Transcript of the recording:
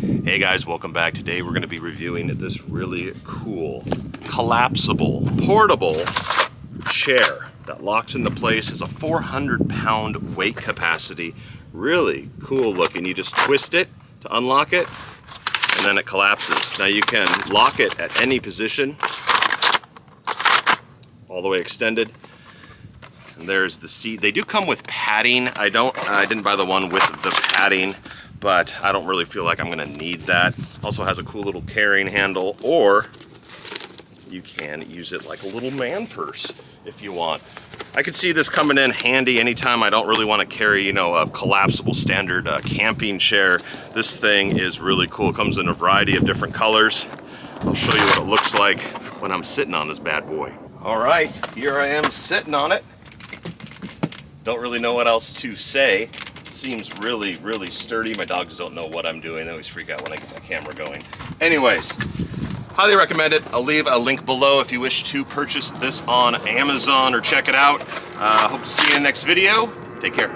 Hey guys, welcome back. Today we're going to be reviewing this really cool, collapsible, portable chair that locks into place. Has a 400-pound weight capacity. Really cool looking. You just twist it to unlock it, and then it collapses. Now you can lock it at any position, all the way extended. And there's the seat. They do come with padding. I didn't buy the one with the padding, but I don't really feel like I'm gonna need that. Also has a cool little carrying handle, or you can use it like a little man purse if you want. I could see this coming in handy anytime I don't really want to carry, a collapsible standard camping chair. This thing is really cool. It comes in a variety of different colors. I'll show you what it looks like when I'm sitting on this bad boy. All right, here I am sitting on it. Don't really know what else to say. Seems really, really sturdy. My dogs don't know what I'm doing. They always freak out when I get my camera going. Anyways, highly recommend it. I'll leave a link below if you wish to purchase this on Amazon or check it out. Hope to see you in the next video. Take care.